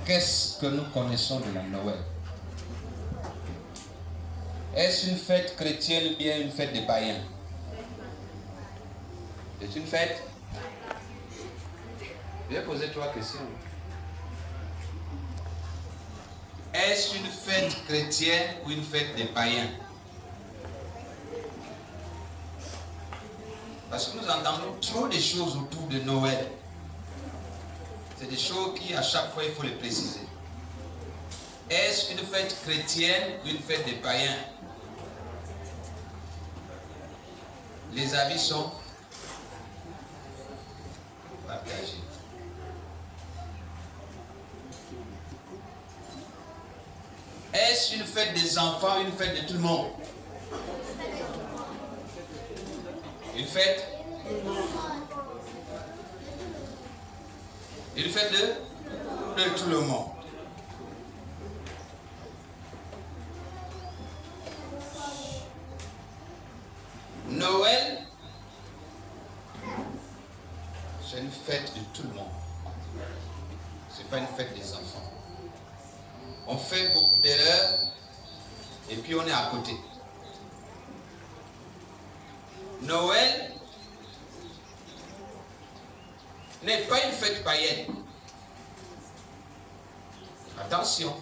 qu'est-ce que nous connaissons de la Noël? Est-ce une fête chrétienne ou bien une fête des païens? C'est une fête? Je vais poser 3 questions. Est-ce une fête chrétienne ou une fête des païens? Parce que nous entendons trop de choses autour de Noël. C'est des choses qui, à chaque fois, il faut les préciser. Est-ce une fête chrétienne ou une fête des païens? Les avis sont partagés. Est-ce une fête des enfants ou une fête de tout le monde? Une fête? Une fête de tout le monde. Noël, c'est une fête de tout le monde. Ce n'est pas une fête des enfants. On fait beaucoup d'erreurs et puis on est à côté. Noël n'est pas une fête païenne. Attention.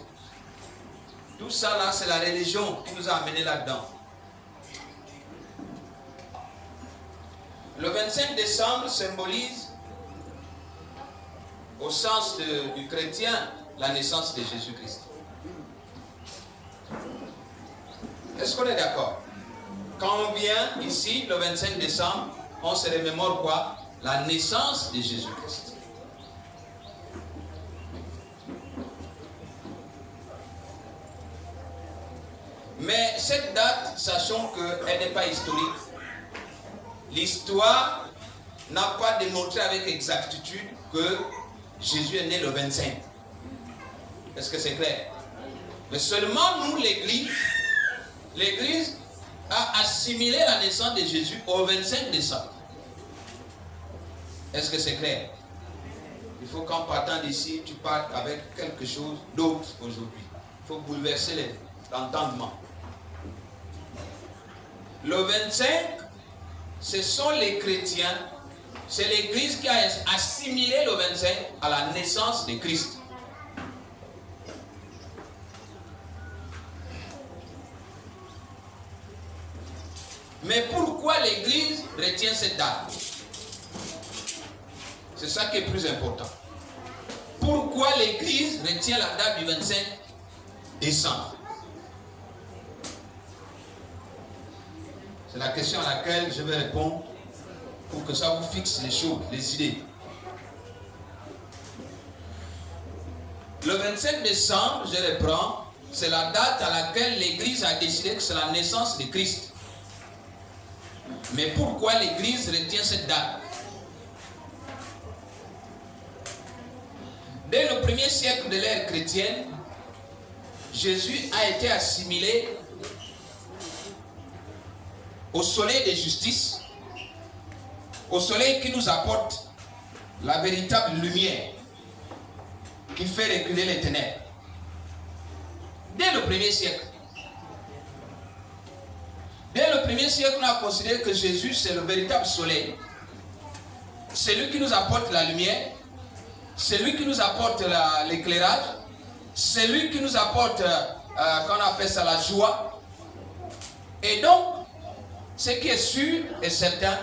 Tout ça là, c'est la religion qui nous a amenés là-dedans. Le 25 décembre symbolise, au sens du chrétien, la naissance de Jésus-Christ. Est-ce qu'on est d'accord? Quand on vient ici, le 25 décembre, on se remémore quoi? La naissance de Jésus-Christ. Mais cette date, sachons qu'elle n'est pas historique. L'histoire n'a pas démontré avec exactitude que Jésus est né le 25. Est-ce que c'est clair? Mais seulement nous, l'Église a assimilé la naissance de Jésus au 25 décembre. Est-ce que c'est clair? Il faut qu'en partant d'ici, tu partes avec quelque chose d'autre aujourd'hui. Il faut bouleverser l'entendement. Le 25, ce sont les chrétiens, c'est l'Église qui a assimilé le 25 à la naissance de Christ. Mais pourquoi l'Église retient cette date? C'est ça qui est plus important. Pourquoi l'Église retient la date du 25 décembre? C'est la question à laquelle je vais répondre pour que ça vous fixe les choses, les idées. Le 25 décembre, je reprends, c'est la date à laquelle l'Église a décidé que c'est la naissance de Christ. Mais pourquoi l'Église retient cette date? Dès le premier siècle de l'ère chrétienne, Jésus a été assimilé au soleil de justice, au soleil qui nous apporte la véritable lumière, qui fait reculer les ténèbres. Dès le premier siècle. Dès le premier siècle, on a considéré que Jésus, c'est le véritable soleil. C'est lui qui nous apporte la lumière, c'est lui qui nous apporte l'éclairage, c'est lui qui nous apporte, qu'on appelle ça la joie. Et donc, ce qui est sûr et certain,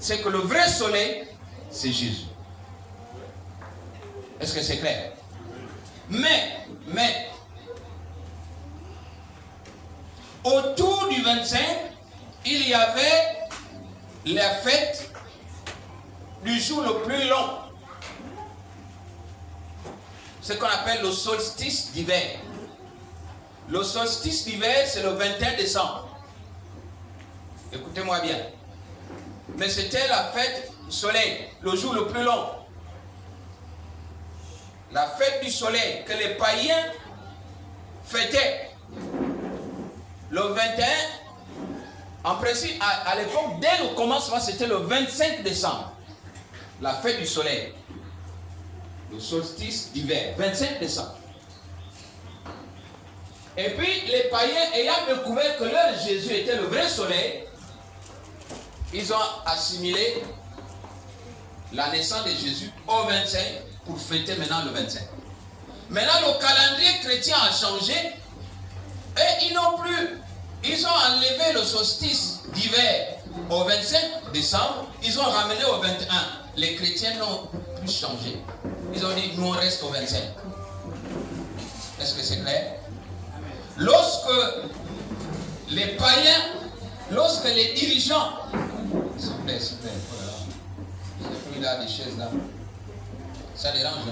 c'est que le vrai soleil, c'est Jésus. Est-ce que c'est clair? Mais, autour du 25, il y avait la fête du jour le plus long. Ce qu'on appelle le solstice d'hiver. Le solstice d'hiver, c'est le 21 décembre. Écoutez-moi bien. Mais c'était la fête du soleil, le jour le plus long. La fête du soleil que les païens fêtaient. Le 21, en principe, à l'époque, dès le commencement, c'était le 25 décembre. La fête du soleil. le solstice d'hiver, 25 décembre. Et puis les païens ayant découvert que leur Jésus était le vrai soleil, ils ont assimilé la naissance de Jésus au 25 pour fêter maintenant le 25. Maintenant le calendrier chrétien a changé et ils ont enlevé le solstice d'hiver au 25 décembre, ils ont ramené au 21. Les chrétiens n'ont plus changé. Ils ont dit nous on reste au 25. Est-ce que c'est clair? Lorsque les païens, lorsque les dirigeants, s'il vous plaît, voilà. J'ai pris là des chaises là. Ça dérange.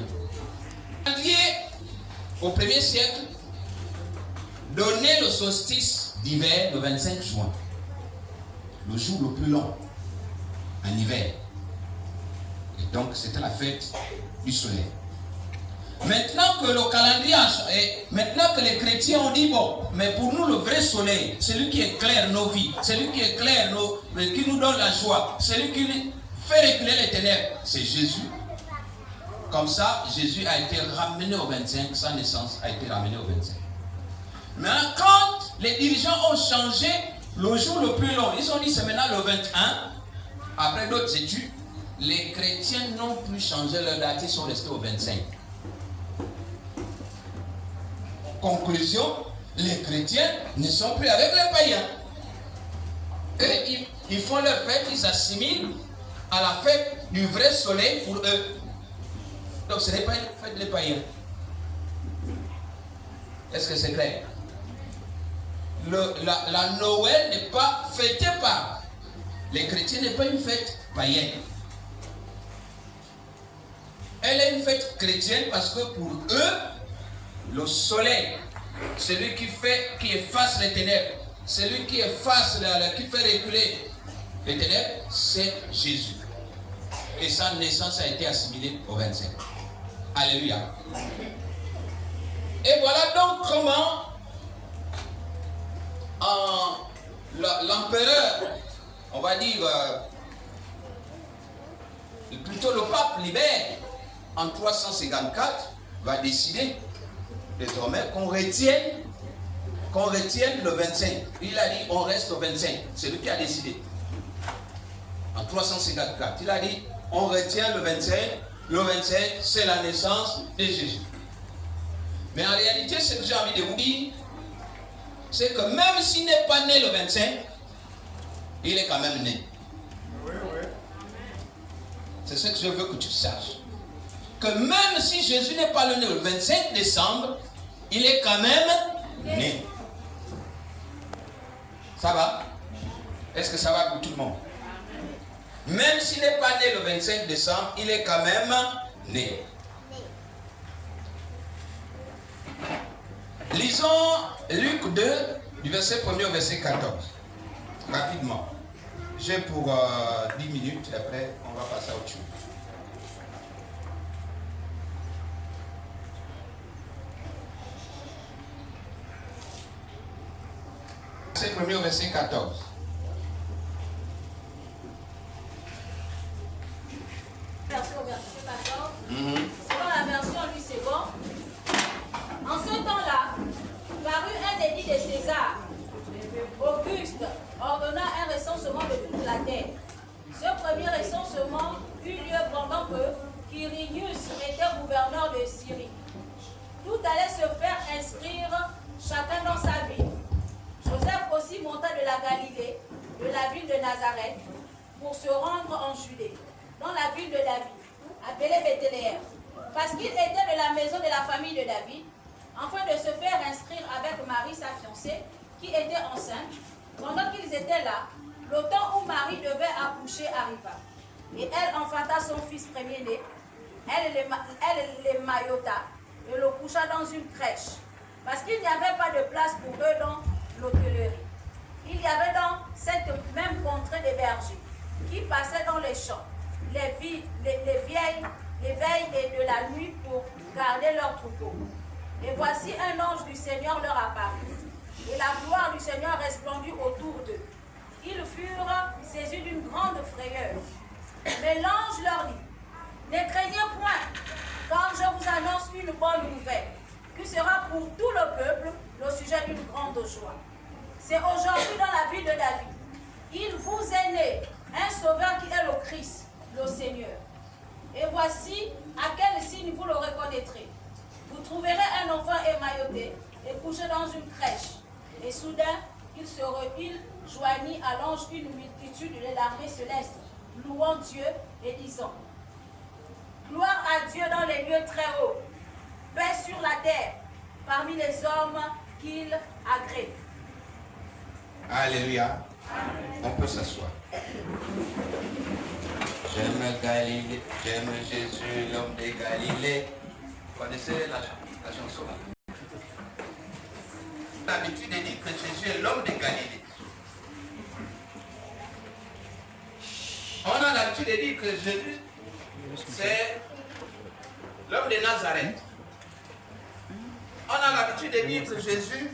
Au 1er siècle, donnait le solstice d'hiver le 25 juin. Le jour le plus long en hiver. Et donc c'était la fête du soleil. Maintenant que le calendrier a changé, maintenant que les chrétiens ont dit bon, mais pour nous le vrai soleil, celui qui éclaire nos vies, celui qui éclaire qui nous donne la joie, celui qui fait reculer les ténèbres, c'est Jésus. Comme ça, Jésus a été ramené au 25, sa naissance a été ramenée au 25. Maintenant, quand les dirigeants ont changé le jour le plus long, ils ont dit c'est maintenant le 21, après d'autres études, les chrétiens n'ont plus changé leur date, ils sont restés au 25. Conclusion, les chrétiens ne sont plus avec les païens. Et ils font leur fête, ils s'assimilent à la fête du vrai soleil pour eux. Donc ce n'est pas une fête des païens. Est-ce que c'est clair? La Noël n'est pas fêtée par les chrétiens, n'est pas une fête païenne. Elle est une fête chrétienne parce que pour eux, le soleil, celui qui efface les ténèbres, celui qui efface, qui fait reculer les ténèbres, c'est Jésus. Et sa naissance a été assimilée au 25. Alléluia. Et voilà donc comment l'empereur, on va dire, plutôt le pape Libère, en 354, va décider désormais qu'on retienne le 25. Il a dit on reste au 25. C'est lui qui a décidé. En 354, il a dit on retient le 25. Le 25, c'est la naissance de Jésus. Mais en réalité, ce que j'ai envie de vous dire, c'est que même s'il n'est pas né le 25, il est quand même né. C'est ce que je veux que tu saches. Que même si Jésus n'est pas né le 25 décembre, il est quand même né. Ça va? Est-ce que ça va pour tout le monde? Même s'il n'est pas né le 25 décembre, il est quand même né. Lisons Luc 2, du verset 1er au verset 14. Rapidement. J'ai pour 10 minutes, et après on va passer à autre chose. Verset 1er au verset 14. Selon la version Louis II, en ce temps-là, parut un édit de César. Auguste ordonna un recensement de toute la terre. Ce premier recensement eut lieu pendant que Quirinius était gouverneur de Syrie. Tout allait se faire inscrire chacun dans sa ville. Joseph aussi monta de la Galilée, de la ville de Nazareth, pour se rendre en Judée, dans la ville de David, appelée Bethléem, parce qu'il était de la maison de la famille de David, afin de se faire inscrire avec Marie, sa fiancée, qui était enceinte. Pendant qu'ils étaient là, le temps où Marie devait accoucher arriva. Et elle enfanta son fils premier-né. Elle l'émaillota et le coucha dans une crèche, parce qu'il n'y avait pas de place pour eux dans l'hôtellerie. Il y avait dans cette même contrée des bergers qui passaient dans les champs, les veilles et de la nuit pour garder leurs troupeaux. Et voici un ange du Seigneur leur apparut, et la gloire du Seigneur resplendit autour d'eux. Ils furent saisis d'une grande frayeur. Mais l'ange leur dit: ne craignez point, car une bonne nouvelle qui sera pour tout le peuple le sujet d'une grande joie. C'est aujourd'hui dans la ville de David. Il vous est né un sauveur qui est le Christ, le Seigneur. Et voici à quel signe vous le reconnaîtrez. Vous trouverez un enfant émailloté et couché dans une crèche. Et soudain, il joignit à l'ange une multitude de l'armée céleste, louant Dieu et disant: Gloire à Dieu dans les lieux très hauts, paix sur la terre, parmi les hommes qu'il agrée. Alléluia. On peut s'asseoir. J'aime Galilée, j'aime Jésus, l'homme de Galilée. Vous connaissez la chanson là? L'habitude de dire que Jésus est l'homme de Galilée. On a l'habitude de dire que Jésus, c'est l'homme de Nazareth. On a l'habitude de dire que Jésus,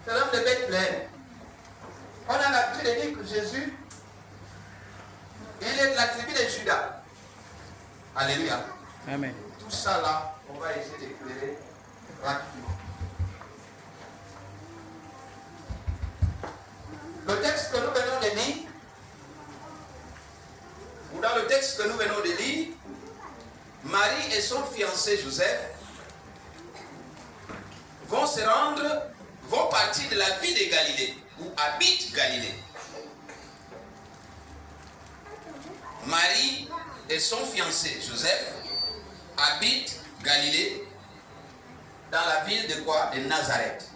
c'est l'homme de Bethléem. On a l'habitude de dire que Jésus, il est de la tribu de Judas. Alléluia. Amen. Tout ça là, on va essayer d'éclairer rapidement. Le texte que nous venons de lire, ou dans le texte que nous venons de lire, Marie et son fiancé Joseph vont partir de la ville de Galilée, où habite Galilée. Marie et son fiancé Joseph habitent Galilée, dans la ville de quoi? De Nazareth.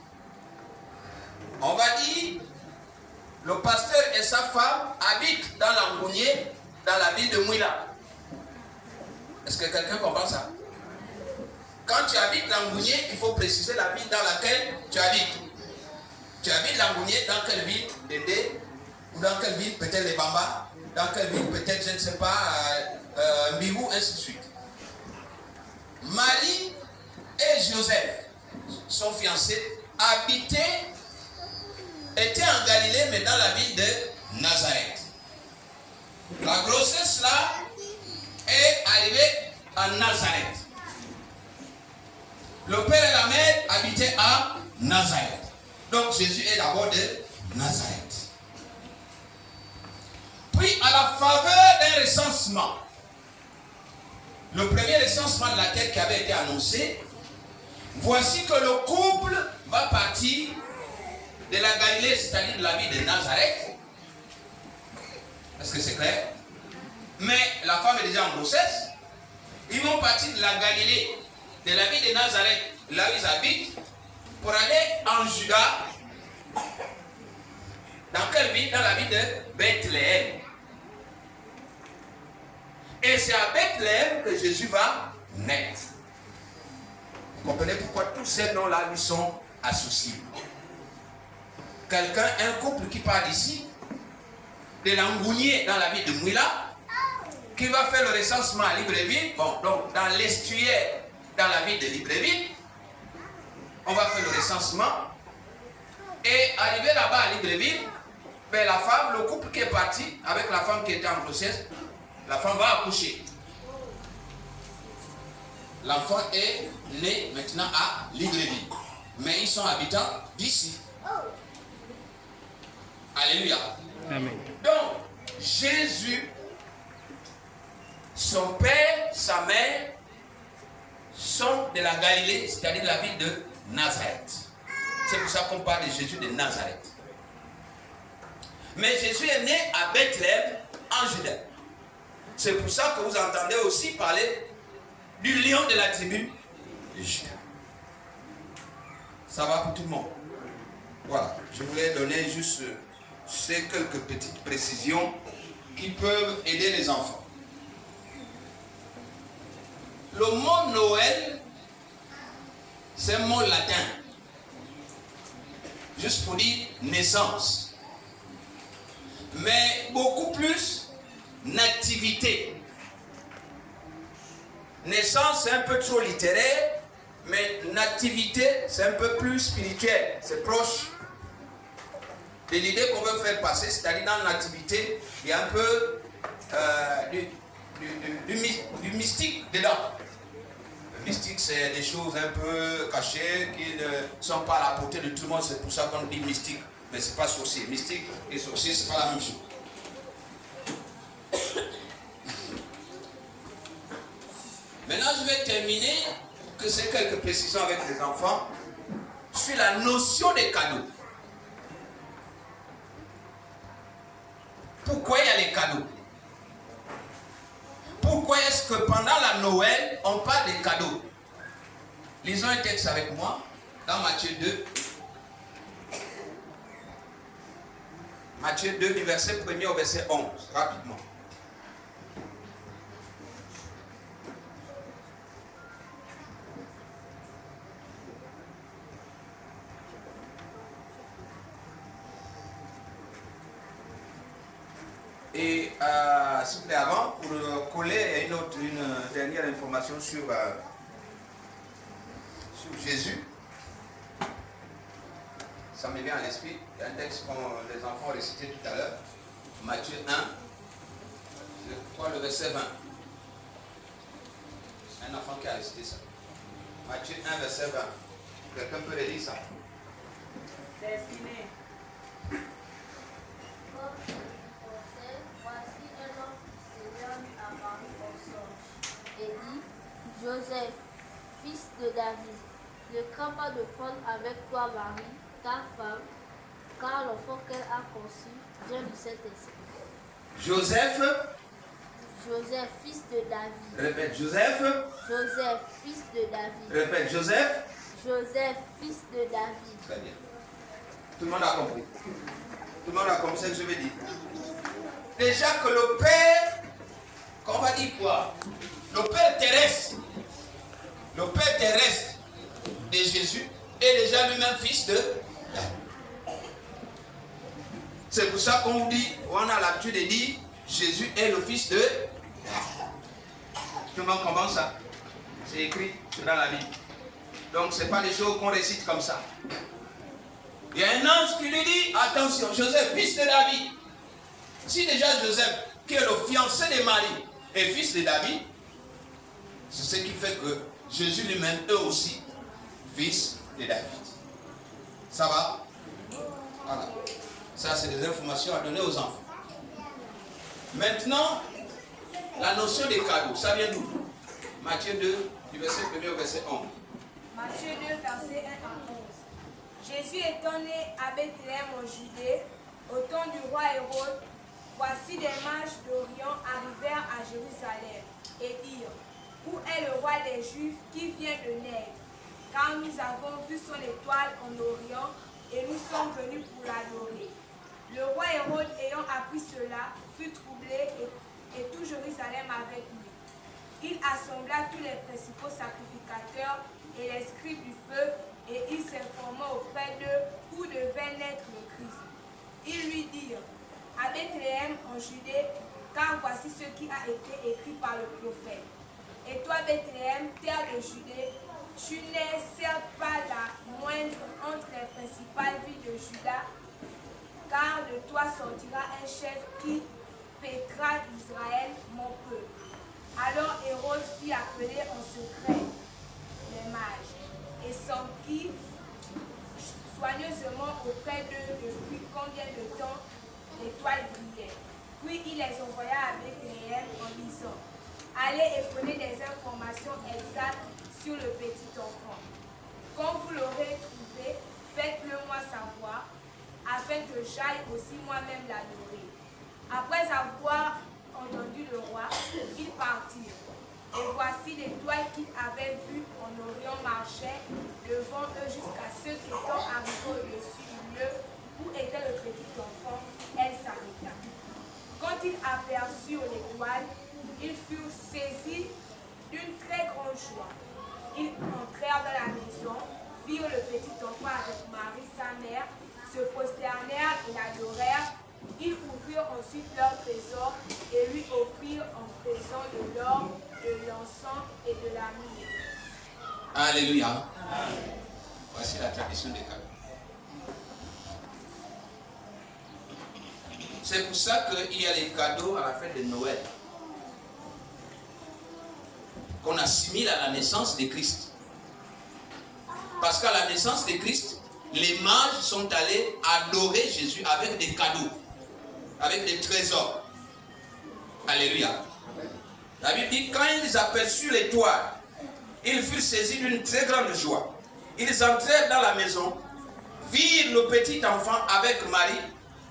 On va dire, le pasteur et sa femme habitent dans l'Angounier, dans la ville de Mouila. Est-ce que quelqu'un comprend ça? Quand tu habites l'Angounier, il faut préciser la ville dans laquelle tu habites. Tu habites l'Angounier, dans quelle ville? Dédé? Ou dans quelle ville? Peut-être les Bamba? Dans quelle ville? Peut-être, je ne sais pas, Mbigou, ainsi de suite. Marie et Joseph, son fiancé, étaient en Galilée, mais dans la ville de Nazareth. La grossesse là est arrivée à Nazareth. Le père et la mère habitaient à Nazareth. Donc Jésus est d'abord de Nazareth. Puis à la faveur d'un recensement, le premier recensement de la terre qui avait été annoncé, voici que le couple va partir de la Galilée, c'est-à-dire de la ville de Nazareth. Est-ce que c'est clair? Mais la femme est déjà en grossesse. Ils vont partir de la Galilée, de la ville de Nazareth, là où ils habitent, pour aller en Juda. Dans quelle ville? Dans la ville de Bethléem. Et c'est à Bethléem que Jésus va naître. Vous comprenez pourquoi tous ces noms-là lui sont associés. Quelqu'un, un couple qui part d'ici, de l'Angounier dans la ville de Mouila, qui va faire le recensement à Libreville, bon, donc dans l'estuaire, dans la ville de Libreville, on va faire le recensement, et arrivé là-bas à Libreville, ben la femme, le couple qui est parti, avec la femme qui était en grossesse, la femme va accoucher. L'enfant est né maintenant à Libreville, mais ils sont habitants d'ici. Alléluia. Amen. Donc, Jésus, son père, sa mère, sont de la Galilée, c'est-à-dire de la ville de Nazareth. C'est pour ça qu'on parle de Jésus de Nazareth. Mais Jésus est né à Bethléem, en Judée. C'est pour ça que vous entendez aussi parler du lion de la tribu de Juda. Ça va pour tout le monde? Voilà, je voulais donner juste ces quelques petites précisions qui peuvent aider les enfants. Le mot Noël, c'est un mot latin, juste pour dire naissance. Mais beaucoup plus nativité. Naissance, c'est un peu trop littéraire, mais nativité, c'est un peu plus spirituel, c'est proche de l'idée qu'on veut faire passer, c'est-à-dire dans la nativité, il y a un peu du mystique dedans. Mystique, c'est des choses un peu cachées qui ne sont pas à la portée de tout le monde. C'est pour ça qu'on dit mystique. Mais ce n'est pas sorcier. Mystique et sorcier, ce n'est pas la même chose. Maintenant, je vais terminer, que c'est quelques précisions avec les enfants, sur la notion des cadeaux. Pourquoi il y a les cadeaux? Pourquoi est-ce que pendant la Noël, on parle des cadeaux? Lisons un texte avec moi, dans Matthieu 2. Matthieu 2, du verset 1er au verset 11, rapidement. Et s'il vous plaît, avant, pour coller une dernière information sur Jésus, ça me vient à l'esprit. Il y a un texte que les enfants ont récité tout à l'heure, Matthieu 1, je crois le verset 20. Un enfant qui a récité ça. Matthieu 1, verset 20. Quelqu'un peut le lire ça? Destiné. Et dit, Joseph, fils de David, ne crains pas de prendre avec toi Marie, ta femme, car l'enfant qu'elle a conçu vient du Saint-Esprit. Joseph, fils de David. Répète, Joseph, fils de David. Répète, Joseph, fils de David. Très bien. Tout le monde a compris. Tout le monde a compris ce que je veux dire. Déjà que le Père, qu'on va dire quoi? Le Père terrestre de Jésus est déjà lui-même fils de David. C'est pour ça qu'on vous dit, on a l'habitude de dire, Jésus est le fils de David. Tout le monde comprend ça? C'est écrit dans la Bible. Donc ce n'est pas des choses qu'on récite comme ça. Il y a un ange qui lui dit, attention, Joseph, fils de David. Si déjà Joseph, qui est le fiancé de Marie, est fils de David, c'est ce qui fait que Jésus lui-même est aussi fils de David. Ça va? Voilà. Ça, c'est des informations à donner aux enfants. Maintenant, la notion des cadeaux, ça vient d'où? Matthieu 2, du verset 1er au verset 11. Matthieu 2, verset 1 à 11. Jésus étant né à Bethléem en Judée, au temps du roi Hérode, voici des mages d'Orient arrivèrent à Jérusalem et dirent, où est le roi des Juifs qui vient de naître? Car nous avons vu son étoile en Orient et nous sommes venus pour l'adorer. Le roi Hérode, ayant appris cela, fut troublé et tout Jérusalem avec lui. Il assembla tous les principaux sacrificateurs et les scribes du peuple et il s'informa auprès d'eux où devait naître le Christ. Ils lui dirent, à Bethléem en Judée, car voici ce qui a été écrit par le prophète. Et toi, Bethléem, terre de Judée, tu n'es certes pas la moindre entre les principales villes de Juda, car de toi sortira un chef qui paîtra Israël, mon peuple. Alors Hérode fit appeler en secret les mages et s'enquit soigneusement auprès d'eux depuis combien de temps l'étoile brillait. Puis il les envoya à Bethléem en disant, allez et prenez des informations exactes sur le petit enfant. Quand vous l'aurez trouvé, faites-le moi savoir, afin que j'aille aussi moi-même l'adorer. Après avoir entendu le roi, ils partirent. Et voici l'étoile qu'ils avaient vue en Orient marchait devant eux jusqu'à ce qu'étant arrivés au-dessus du lieu où était le petit enfant, elle s'arrêta. Quand ils aperçurent l'étoile, ils furent saisis d'une très grande joie. Ils entrèrent dans la maison, virent le petit enfant avec Marie, sa mère, se prosternèrent et l'adorèrent. Ils ouvrirent ensuite leur trésor et lui offrirent en présent de l'or, de l'encens et de la myrrhe. Alléluia. Amen. Voici la tradition des cadeaux. C'est pour ça qu'il y a les cadeaux à la fête de Noël. qu'on assimile à la naissance de Christ. Parce qu'à la naissance de Christ, les mages sont allés adorer Jésus avec des cadeaux, avec des trésors. Alléluia. La Bible dit, quand ils aperçurent l'étoile, ils furent saisis d'une très grande joie. Ils entrèrent dans la maison, virent le petit enfant avec Marie,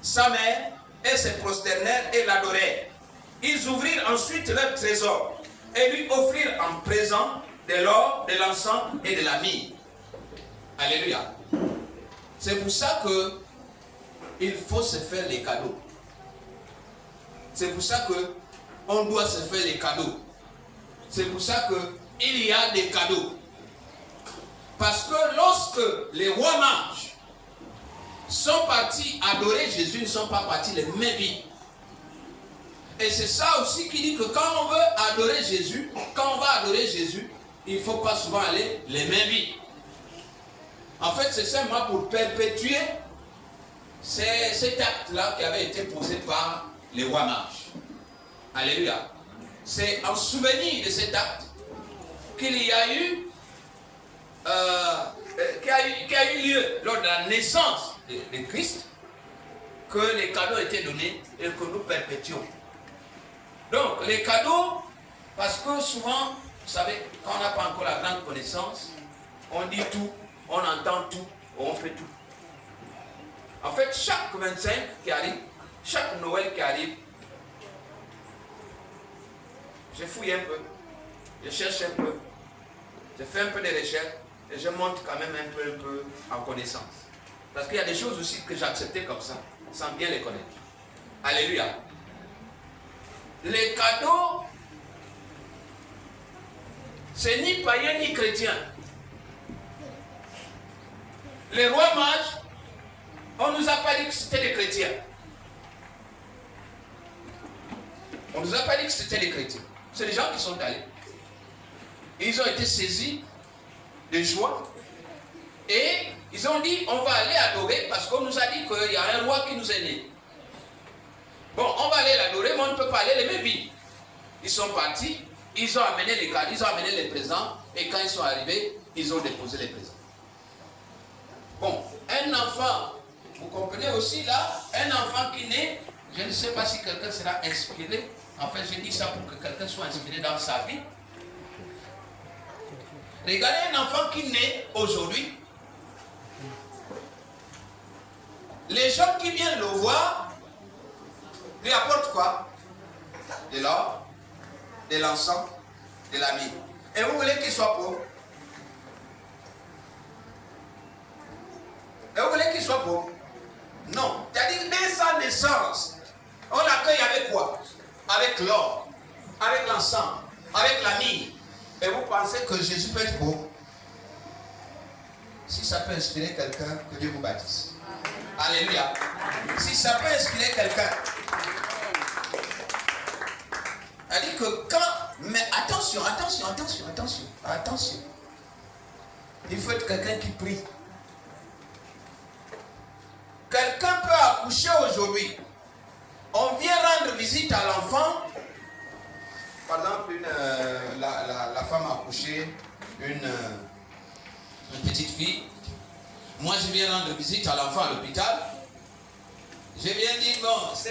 sa mère, et se prosternèrent et l'adorèrent. Ils ouvrirent ensuite leur trésor et lui offrirent en présent de l'or, de l'encens et de la myrrhe. Alléluia. C'est pour ça que il faut se faire les cadeaux. C'est pour ça que on doit se faire les cadeaux. C'est pour ça que il y a des cadeaux. Parce que lorsque les rois mages sont partis adorer Jésus, ils ne sont pas partis les mains vides. Et c'est ça aussi qui dit que quand on veut adorer Jésus, quand on va adorer Jésus, il ne faut pas souvent aller les mains vides. En fait, c'est simplement pour perpétuer cet acte-là qui avait été posé par les rois mages. Alléluia. C'est en souvenir de cet acte qu'il y a eu, qui a eu lieu lors de la naissance de Christ, que les cadeaux étaient donnés et que nous perpétuons. Donc, les cadeaux, parce que souvent, vous savez, quand on n'a pas encore la grande connaissance, on dit tout, on entend tout, on fait tout. En fait, chaque 25 qui arrive, chaque Noël qui arrive, je fouille un peu, je cherche un peu, je fais un peu de recherche et je monte quand même un peu en connaissance. Parce qu'il y a des choses aussi que j'ai acceptées comme ça, sans bien les connaître. Alléluia. Les cadeaux, c'est ni païen ni chrétien. Les rois mages, on ne nous a pas dit que c'était des chrétiens. On ne nous a pas dit que c'était des chrétiens. C'est les gens qui sont allés. Ils ont été saisis de joie. Et ils ont dit, on va aller adorer parce qu'on nous a dit qu'il y a un roi qui nous est né. Bon, on va aller l'adorer, mais on ne peut pas aller les mains vides. Ils sont partis, ils ont amené les cadeaux, ils ont amené les présents. Et quand ils sont arrivés, ils ont déposé les présents. Bon, un enfant, vous comprenez aussi là, un enfant qui naît, je ne sais pas si quelqu'un sera inspiré. En fait, je dis ça pour que quelqu'un soit inspiré dans sa vie. Regardez un enfant qui naît aujourd'hui. Les gens qui viennent le voir lui apportent quoi? De l'or, de l'encens, de la myrrhe. Et vous voulez qu'il soit pauvre? Et vous voulez qu'il soit pauvre? Non. C'est-à-dire, dès sa naissance, on l'accueille avec quoi? Avec l'or, avec l'encens, avec la myrrhe. Et vous pensez que Jésus peut être pauvre? Si ça peut inspirer quelqu'un, que Dieu vous baptise. Alléluia. Si ça peut inspirer quelqu'un. C'est-à-dire que quand... Mais attention. Il faut être quelqu'un qui prie. Quelqu'un peut accoucher aujourd'hui. On vient rendre visite à l'enfant. Par exemple, la femme a accouché une petite fille. Moi, je viens rendre visite à l'enfant à l'hôpital. Je viens dire, bon, ce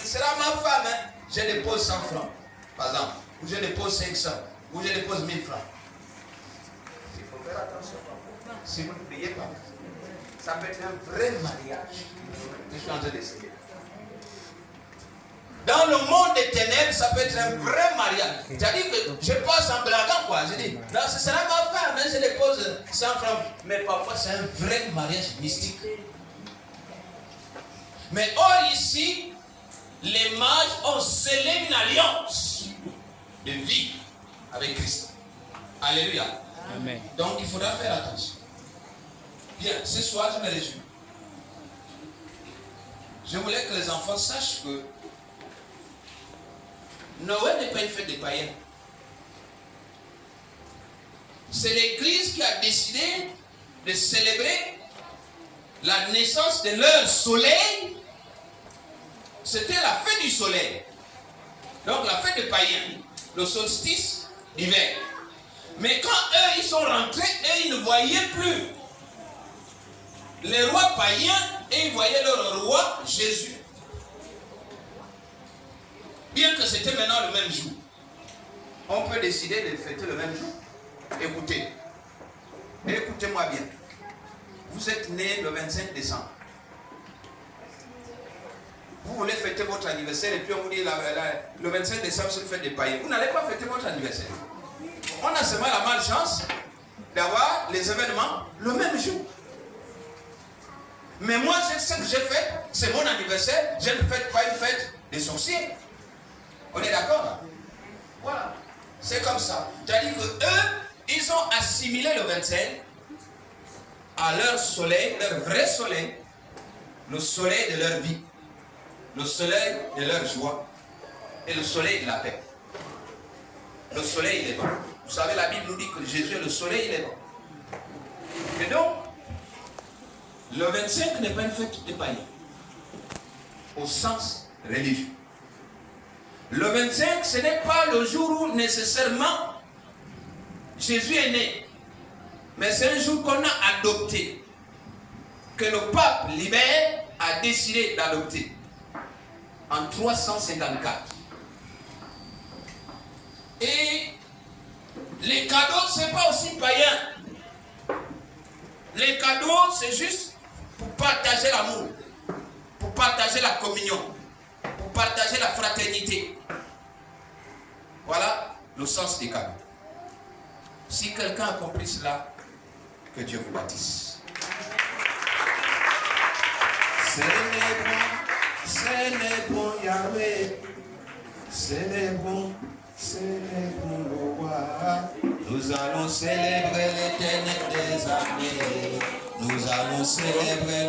sera ma femme. Hein. Je dépose 100 francs, par exemple. Ou je dépose 500. Ou je dépose 1000 francs. Il faut faire attention. Si vous ne priez pas, ça peut être un vrai mariage. Je suis en train d'essayer. Dans le monde des ténèbres, ça peut être un vrai mariage. C'est-à-dire que je passe en blaguant, quoi. Je dis, non, ce sera ma femme, hein, je dépose 100 francs. Mais parfois, c'est un vrai mariage mystique. Mais or, ici, les mages ont scellé une alliance de vie avec Christ. Alléluia. Amen. Donc, il faudra faire attention. Bien, ce soir, je me réjouis. Je voulais que les enfants sachent que Noël n'est pas une fête des païens. C'est l'Église qui a décidé de célébrer la naissance de leur soleil. C'était la fête du soleil. Donc la fête des païens, le solstice d'hiver. Mais quand eux, ils sont rentrés, eux, ils ne voyaient plus les rois païens et ils voyaient leur roi Jésus. Bien que c'était maintenant le même jour. On peut décider de fêter le même jour. Écoutez. Écoutez-moi bien. Vous êtes né le 25 décembre. Vous voulez fêter votre anniversaire et puis on vous dit le 25 décembre c'est le fête des païens. Vous n'allez pas fêter votre anniversaire. On a seulement la malchance d'avoir les événements le même jour. Mais moi, ce que j'ai fait, c'est mon anniversaire. Je ne fête pas une fête des sorciers. On est d'accord? Voilà. C'est comme ça. C'est-à-dire qu'eux, ils ont assimilé le 25 à leur soleil, leur vrai soleil, le soleil de leur vie, le soleil de leur joie et le soleil de la paix. Le soleil, il est bon. Vous savez, la Bible nous dit que Jésus est le soleil, il est bon. Et donc, le 25 n'est pas une fête des païens, au sens religieux. Le 25, ce n'est pas le jour où nécessairement Jésus est né. Mais c'est un jour qu'on a adopté, que le pape Libère a décidé d'adopter en 354. Et les cadeaux, ce n'est pas aussi païen. Les cadeaux, c'est juste pour partager l'amour, pour partager la communion, pour partager la fraternité. Voilà le sens des cadeaux. Si quelqu'un a compris cela, que Dieu vous bâtisse. Célébrons Yahweh, célébrons le roi. Nous allons célébrer l'éternel des armées. Nous allons célébrer